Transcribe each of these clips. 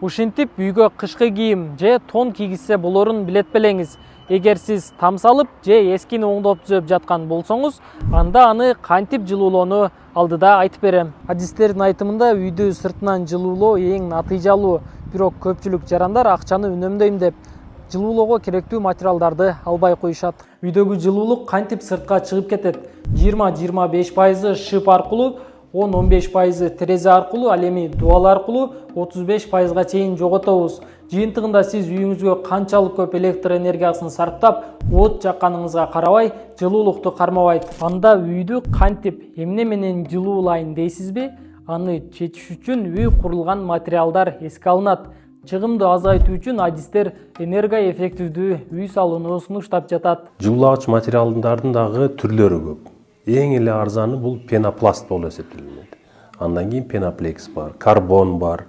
Ушинтип үйгө кышкы кийим же тон кийгизсе болорун билет белеңиз. Эгер сиз тамсалып же эскини оңдоп түзөп жаткан болсоңуз, анда аны кантип жылуулоону алдыда айтып берем. Адистердин айтымында үйдү сыртынан жылуулоо эң натыйжалуу, бирок көпчүлүк жарандар акчаны үнөмдөйм деп жылуулоого керектүү материалдарды албай коюшат. Үйдөгү жылуулук кантип сыртка чыгып кетет? 20-25% шип аркылуу, 10-15% терезе аркылуу, ал эми дуал аркылуу 35%га чейин жоготобуз. Жыйынтыгында сиз үйүңүзгө канчалык көп электр энергиясын сарптап, от жакканыңызга карабай, жылуулукту кармабайт. Анда үйдү кантип, эмне менен жылуулайын дейсизби? Аны чечиш үчүн үй курулган материалдар эске алынат. Чыгымды азайтуу үчүн адистер энергоэффективдүү үй салууну сунуштап жатат. Жылуулагыч материалдардын дагы түрлөрү көп. Эң эле арзаны бул пенопласт болуп эсептелинет. Андан кийин пеноплекс бар, карбон бар.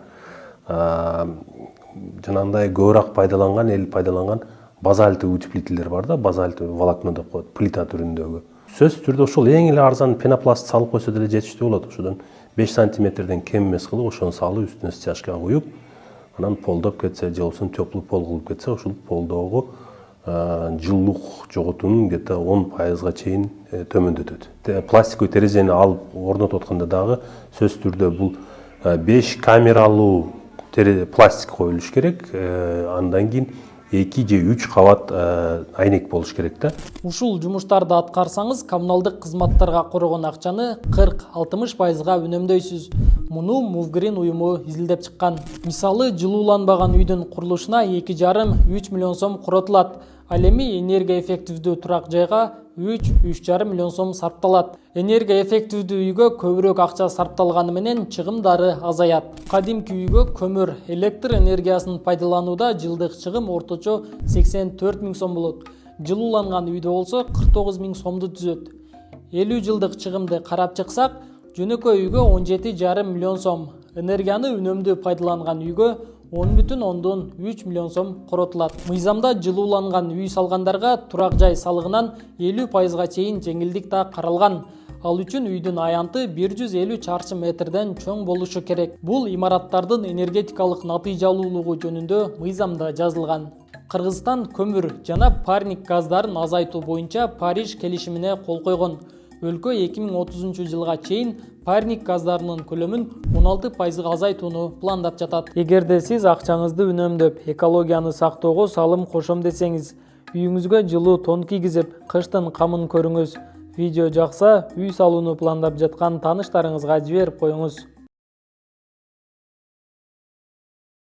Жанагындай көбүрөөк пайдаланган базальт утеплителер бар да, базальт волокно деп коет, плита түрүндөгү. Сөзсүз түрдө ошол эң эле арзан пенопласт салып койсо деле жетиштүү болот. Ошодон 5 сантиметрден кем эмес кылып ошону салып, үстүнө стяжка куюп, анан полдоп кетсе, же болбосо теплый пол кылып кетсе, ошол полдогу жылуулук жоготууну где-то 10%га чейин төмөндөтөт. Пластиктүү терезени алып орнотуп атканда дагы сөзсүз түрдө бул 5 камералуу пластик коюлуш керек, андан кийин 2 же 3 кабат айнек болуш керек да. Ушул жумуштарды аткарсаңыз, коммуналдык кызматтарга корогон акчаны 40-60%га үнөмдөйсүз. Муну Мувгрин уюму изилдеп чыккан. Мисалы, жылууланбаган үйдүн курулушуна 2,5-3 миллион сом коротулат. Ал эми энергоэффективдүү турак жайга 3-3,5 миллион сом сарпталат. Энергоэффективдүү үйгө көбүрөөк акча сарпталганы менен чыгымдары азаят. Кадимки үйгө көмүр, электр энергиясын пайдаланууда жылдык чыгым орточо 84 миң сом болот. Жылууланган үйдө болсо 49 миң сомду түзөт. 50 жылдык чыгымды карап чыксак, жөнөкөй үйгө 17,5 миллион сом, энергияны үнөмдүү пайдаланган үйгө 10,3 миллион сом коротулат. Мыйзамда жылууланган үй салгандарга турак жай салыгынан 50%га чейин жеңилдик да каралган. Ал үчүн үйдүн аянты 150 чарчы метрден чоң болушу керек. Бул имараттардын энергетикалык натыйжалуулугу жөнүндө мыйзамда жазылган. Кыргызстан көмүр жана парник газдарын азайтуу боюнча Париж келишимине кол койгон. Өлкө 2030 жылга чейин парник газдарынын көлөмүн 16%га азайтууну пландап жатат. Эгерде сиз акчаңызды үнөмдөп, экологияны сактоого салым кошом десеңиз, үйүңүзгө жылуу тон кийгизип, кыштын камын көрүңүз. Видео жакса, үй салууну пландап жаткан тааныштарыңызга жиберип коюңуз.